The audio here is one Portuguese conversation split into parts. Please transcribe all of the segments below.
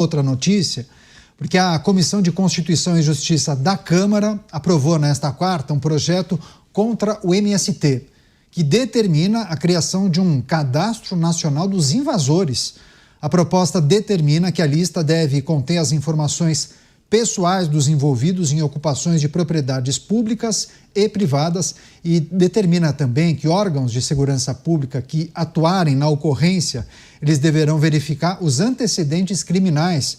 outra notícia, porque a Comissão de Constituição e Justiça da Câmara aprovou nesta quarta um projeto contra o MST, que determina a criação de um cadastro nacional dos invasores. A proposta determina que a lista deve conter as informações pessoais dos envolvidos em ocupações de propriedades públicas e privadas e determina também que órgãos de segurança pública que atuarem na ocorrência, eles deverão verificar os antecedentes criminais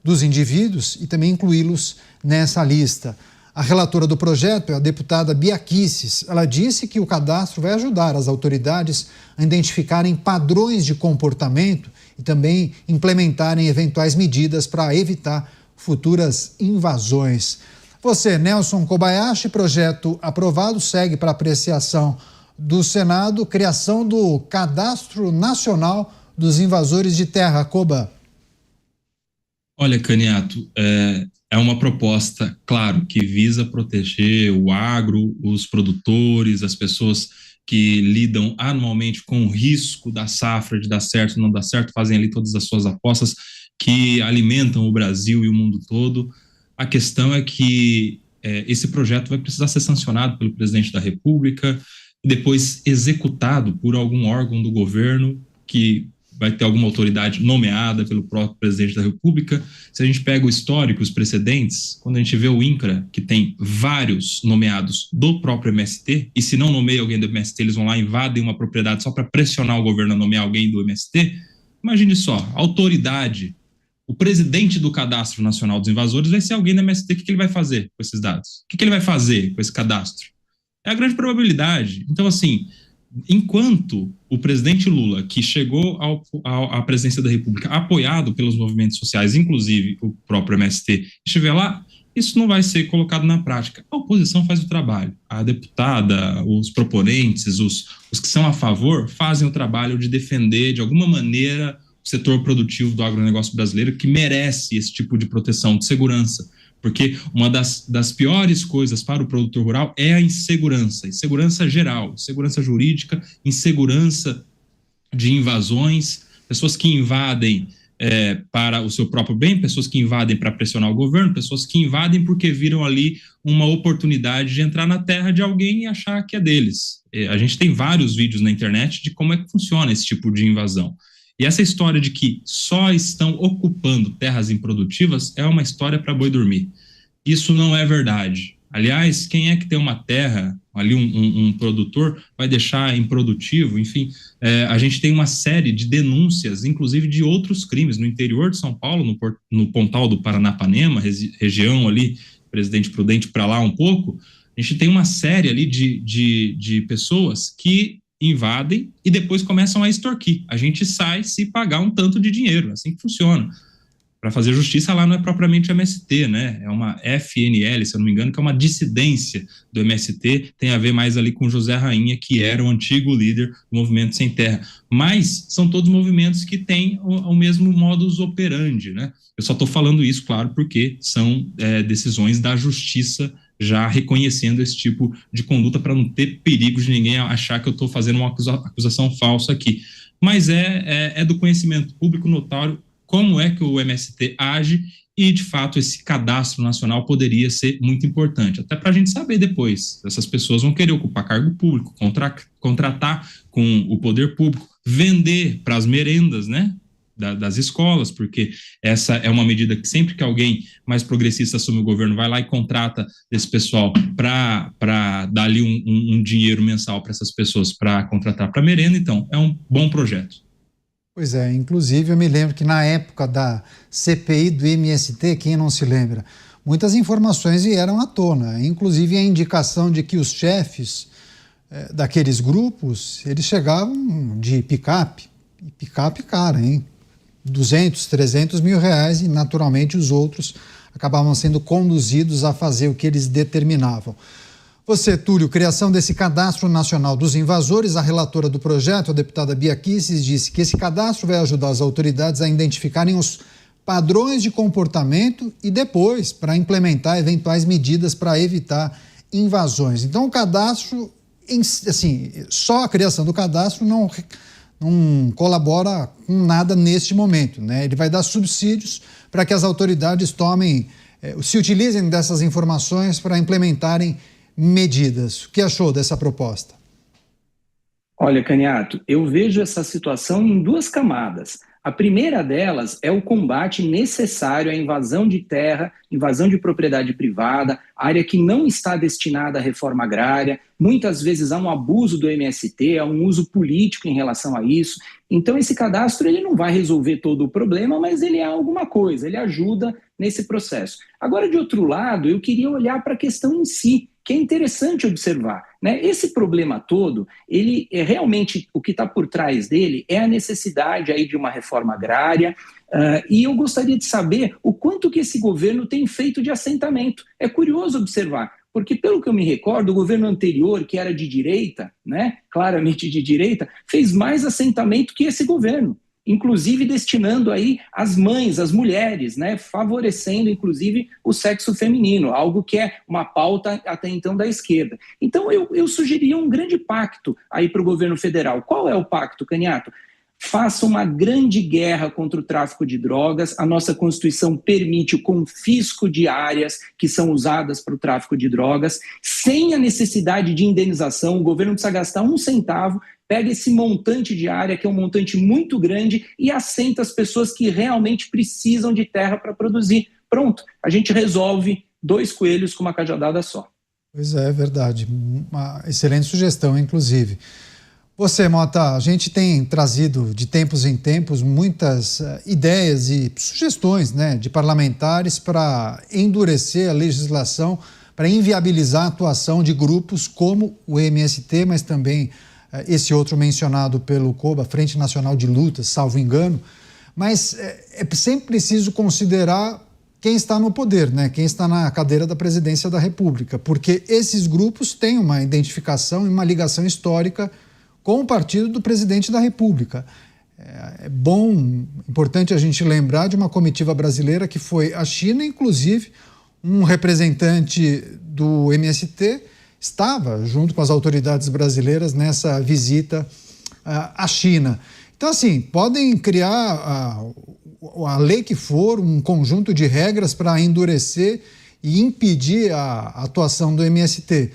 dos indivíduos e também incluí-los nessa lista. A relatora do projeto é a deputada Bia Kicis. Ela disse que o cadastro vai ajudar as autoridades a identificarem padrões de comportamento e também implementarem eventuais medidas para evitar futuras invasões. Você, Nelson Kobayashi, projeto aprovado, segue para apreciação do Senado, criação do Cadastro Nacional dos Invasores de Terra. Koba. Olha, Caniato, é uma proposta, claro, que visa proteger o agro, os produtores, as pessoas que lidam anualmente com o risco da safra, de dar certo, não dar certo, fazem ali todas as suas apostas, que alimentam o Brasil e o mundo todo. A questão é que esse projeto vai precisar ser sancionado pelo presidente da República e depois executado por algum órgão do governo que vai ter alguma autoridade nomeada pelo próprio presidente da República. Se a gente pega o histórico, os precedentes, quando a gente vê o INCRA, que tem vários nomeados do próprio MST, e se não nomeia alguém do MST, eles vão lá e invadem uma propriedade só para pressionar o governo a nomear alguém do MST, imagine só, a autoridade, o presidente do Cadastro Nacional dos Invasores vai ser alguém do MST. O que ele vai fazer com esses dados? O que ele vai fazer com esse cadastro? É a grande probabilidade. Então, assim, enquanto o presidente Lula, que chegou à presidência da República apoiado pelos movimentos sociais, inclusive o próprio MST, estiver lá, isso não vai ser colocado na prática. A oposição faz o trabalho. A deputada, os proponentes, os que são a favor, fazem o trabalho de defender, de alguma maneira, o setor produtivo do agronegócio brasileiro, que merece esse tipo de proteção, de segurança. Porque uma das piores coisas para o produtor rural é a insegurança geral, insegurança jurídica, insegurança de invasões, pessoas que invadem para o seu próprio bem, pessoas que invadem para pressionar o governo, pessoas que invadem porque viram ali uma oportunidade de entrar na terra de alguém e achar que é deles. A gente tem vários vídeos na internet de como é que funciona esse tipo de invasão. E essa história de que só estão ocupando terras improdutivas é uma história para boi dormir. Isso não é verdade. Aliás, quem é que tem uma terra, ali um produtor, vai deixar improdutivo? Enfim, a gente tem uma série de denúncias, inclusive de outros crimes no interior de São Paulo, no Pontal do Paranapanema, região ali, Presidente Prudente para lá um pouco. A gente tem uma série ali de pessoas que invadem e depois começam a extorquir. A gente sai se pagar um tanto de dinheiro, assim que funciona. Para fazer justiça lá não é propriamente MST, né? É uma FNL, se eu não me engano, que é uma dissidência do MST, tem a ver mais ali com José Rainha, que era o antigo líder do Movimento Sem Terra. Mas são todos movimentos que têm o mesmo modus operandi, né? Eu só estou falando isso, claro, porque são decisões da justiça já reconhecendo esse tipo de conduta para não ter perigo de ninguém achar que eu estou fazendo uma acusação falsa aqui. Mas é do conhecimento público notório como é que o MST age e, de fato, esse cadastro nacional poderia ser muito importante, até para a gente saber depois, essas pessoas vão querer ocupar cargo público, contratar com o poder público, vender para as merendas, né? Das escolas, porque essa é uma medida que sempre que alguém mais progressista assume o governo, vai lá e contrata esse pessoal para dar ali um dinheiro mensal para essas pessoas para contratar para merenda. Então, é um bom projeto. Pois é, inclusive eu me lembro que na época da CPI do MST, quem não se lembra, muitas informações vieram à tona, inclusive a indicação de que os chefes daqueles grupos, eles chegavam de picape cara, hein? 200, 300 mil reais e naturalmente os outros acabavam sendo conduzidos a fazer o que eles determinavam. Você, Túlio, criação desse Cadastro Nacional dos Invasores, a relatora do projeto, a deputada Bia Kicis, disse que esse cadastro vai ajudar as autoridades a identificarem os padrões de comportamento e depois para implementar eventuais medidas para evitar invasões. Então o cadastro, assim, só a criação do cadastro não colabora com nada neste momento, né? Ele vai dar subsídios para que as autoridades se utilizem dessas informações para implementarem medidas. O que achou dessa proposta? Olha, Caniato, eu vejo essa situação em duas camadas. A primeira delas é o combate necessário à invasão de terra, invasão de propriedade privada, área que não está destinada à reforma agrária. Muitas vezes há um abuso do MST, há um uso político em relação a isso. Então esse cadastro ele não vai resolver todo o problema, mas ele é alguma coisa, ele ajuda nesse processo. Agora, de outro lado, eu queria olhar para a questão em si, que é interessante observar, né? Esse problema todo, ele é realmente, o que está por trás dele é a necessidade aí de uma reforma agrária, e eu gostaria de saber o quanto que esse governo tem feito de assentamento. É curioso observar, porque pelo que eu me recordo, o governo anterior, que era de direita, né, claramente de direita, fez mais assentamento que esse governo, inclusive destinando aí as mães, as mulheres, né, favorecendo inclusive o sexo feminino, algo que é uma pauta até então da esquerda. Então eu sugeriria um grande pacto aí para o governo federal. Qual é o pacto, Caniato? Faça uma grande guerra contra o tráfico de drogas. A nossa Constituição permite o confisco de áreas que são usadas para o tráfico de drogas, sem a necessidade de indenização. O governo não precisa gastar um centavo, pega esse montante de área, que é um montante muito grande, e assenta as pessoas que realmente precisam de terra para produzir. Pronto, a gente resolve 2 coelhos com uma cajadada só. Pois é verdade. Uma excelente sugestão, inclusive. Você, Mota, a gente tem trazido de tempos em tempos muitas ideias e sugestões, né, de parlamentares para endurecer a legislação, para inviabilizar a atuação de grupos como o MST, mas também esse outro mencionado pelo COBA, Frente Nacional de Lutas, salvo engano. Mas é sempre preciso considerar quem está no poder, né, quem está na cadeira da presidência da República, porque esses grupos têm uma identificação e uma ligação histórica com o partido do presidente da República. É importante a gente lembrar de uma comitiva brasileira que foi à China, inclusive um representante do MST estava junto com as autoridades brasileiras nessa visita à China. Então, assim, podem criar a lei que for, um conjunto de regras para endurecer e impedir a atuação do MST.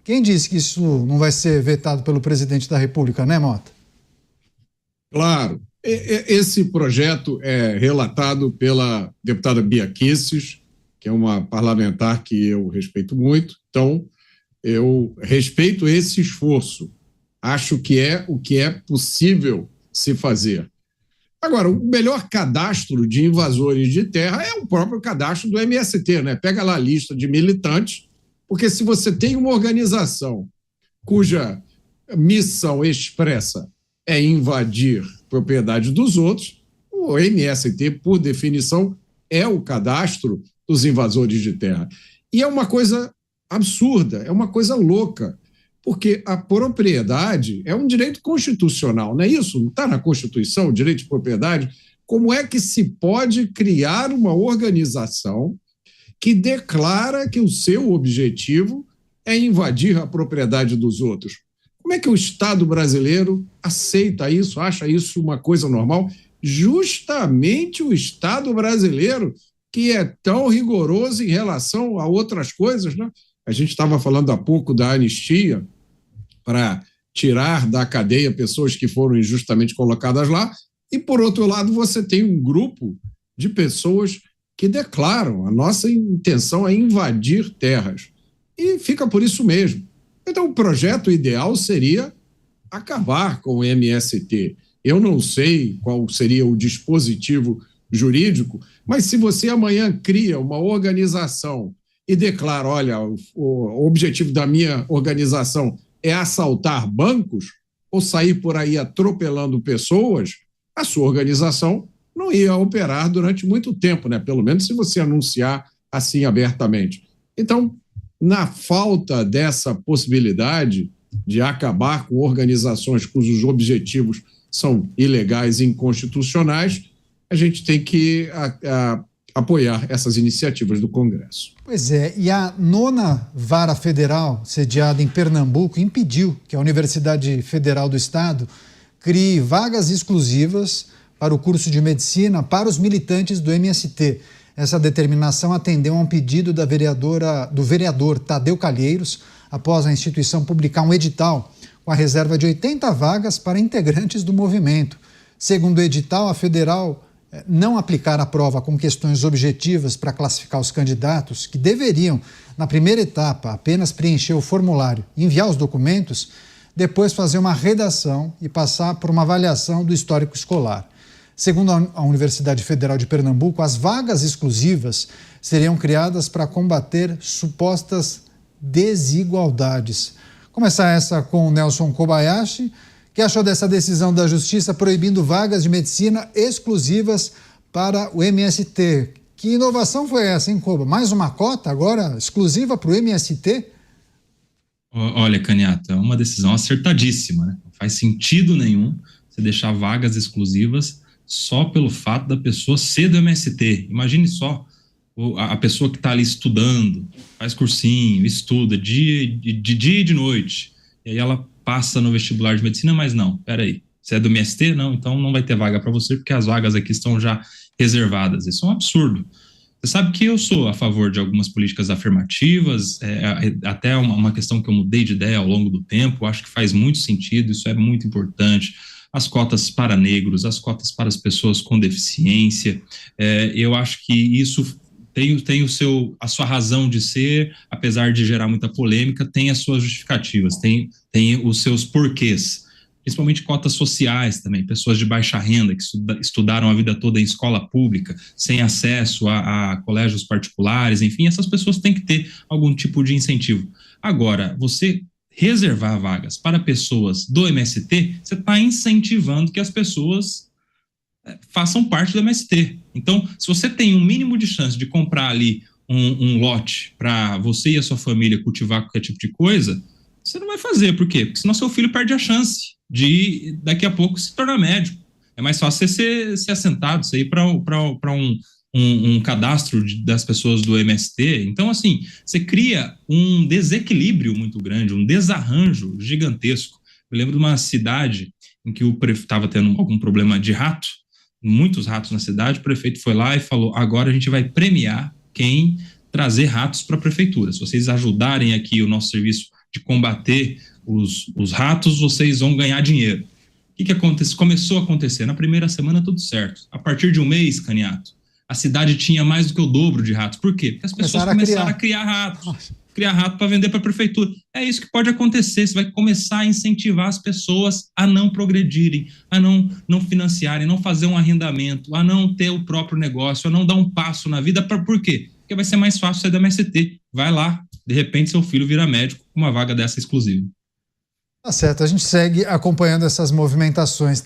Quem disse que isso não vai ser vetado pelo presidente da República, né, Mota? Claro. Esse projeto é relatado pela deputada Bia Kicis, que é uma parlamentar que eu respeito muito. Então, eu respeito esse esforço. Acho que é o que é possível se fazer. Agora, o melhor cadastro de invasores de terra é o próprio cadastro do MST, né? Pega lá a lista de militantes, porque se você tem uma organização cuja missão expressa é invadir propriedade dos outros, o MST, por definição, é o cadastro dos invasores de terra. E é uma coisa absurda, é uma coisa louca, porque a propriedade é um direito constitucional, não é isso? Não está na Constituição o direito de propriedade? Como é que se pode criar uma organização que declara que o seu objetivo é invadir a propriedade dos outros? Como é que o Estado brasileiro aceita isso, acha isso uma coisa normal? Justamente o Estado brasileiro, que é tão rigoroso em relação a outras coisas, né? A gente estava falando há pouco da anistia para tirar da cadeia pessoas que foram injustamente colocadas lá, e, por outro lado, você tem um grupo de pessoas que declaram: a nossa intenção é invadir terras. E fica por isso mesmo. Então, o projeto ideal seria acabar com o MST. Eu não sei qual seria o dispositivo jurídico, mas se você amanhã cria uma organização e declara: olha, o objetivo da minha organização é assaltar bancos ou sair por aí atropelando pessoas, a sua organização não ia operar durante muito tempo, né? Pelo menos se você anunciar assim abertamente. Então, na falta dessa possibilidade de acabar com organizações cujos objetivos são ilegais e inconstitucionais, a gente tem que apoiar essas iniciativas do Congresso. Pois é, e a 9ª Vara Federal, sediada em Pernambuco, impediu que a Universidade Federal do Estado crie vagas exclusivas para o curso de medicina para os militantes do MST. Essa determinação atendeu a um pedido do vereador Tadeu Calheiros, após a instituição publicar um edital com a reserva de 80 vagas para integrantes do movimento. Segundo o edital, a federal não aplicar a prova com questões objetivas para classificar os candidatos, que deveriam, na primeira etapa, apenas preencher o formulário e enviar os documentos, depois fazer uma redação e passar por uma avaliação do histórico escolar. Segundo a Universidade Federal de Pernambuco, as vagas exclusivas seriam criadas para combater supostas desigualdades. Começar essa com o Nelson Kobayashi. O que achou dessa decisão da Justiça proibindo vagas de medicina exclusivas para o MST? Que inovação foi essa, hein, Koba? Mais uma cota agora exclusiva para o MST? Olha, Caniato, é uma decisão acertadíssima, né? Não faz sentido nenhum você deixar vagas exclusivas só pelo fato da pessoa ser do MST. Imagine só a pessoa que está ali estudando, faz cursinho, estuda de dia e de noite, e aí ela passa no vestibular de medicina, mas não, peraí, você é do MST? Não, então não vai ter vaga para você, porque as vagas aqui estão já reservadas. Isso é um absurdo. Você sabe que eu sou a favor de algumas políticas afirmativas, até uma questão que eu mudei de ideia ao longo do tempo, acho que faz muito sentido, isso é muito importante. As cotas para negros, as cotas para as pessoas com deficiência, eu acho que isso tem a sua razão de ser, apesar de gerar muita polêmica, tem as suas justificativas, tem os seus porquês, principalmente cotas sociais também, pessoas de baixa renda que estudaram a vida toda em escola pública, sem acesso a colégios particulares, enfim, essas pessoas têm que ter algum tipo de incentivo. Agora, você reservar vagas para pessoas do MST, você está incentivando que as pessoas façam parte do MST. Então, se você tem um mínimo de chance de comprar ali um lote para você e a sua família cultivar qualquer tipo de coisa, você não vai fazer. Por quê? Porque senão seu filho perde a chance de, daqui a pouco, se tornar médico. É mais fácil você ser assentado, você ir para um cadastro das pessoas do MST. Então, assim, você cria um desequilíbrio muito grande, um desarranjo gigantesco. Eu lembro de uma cidade em que o prefeito estava tendo algum problema de rato, muitos ratos na cidade, o prefeito foi lá e falou, agora a gente vai premiar quem trazer ratos para a prefeitura. Se vocês ajudarem aqui o nosso serviço de combater os ratos, vocês vão ganhar dinheiro. O que aconteceu? Começou a acontecer. Na primeira semana, tudo certo. A partir de um mês, Caniato, a cidade tinha mais do que o dobro de ratos. Por quê? Porque as pessoas começaram a criar ratos. Criar rato para vender para a prefeitura. É isso que pode acontecer. Você vai começar a incentivar as pessoas a não progredirem, a não financiarem, não fazer um arrendamento, a não ter o próprio negócio, a não dar um passo na vida. Por quê? Porque vai ser mais fácil sair da MST. Vai lá, de repente seu filho vira médico com uma vaga dessa exclusiva. Tá certo, a gente segue acompanhando essas movimentações.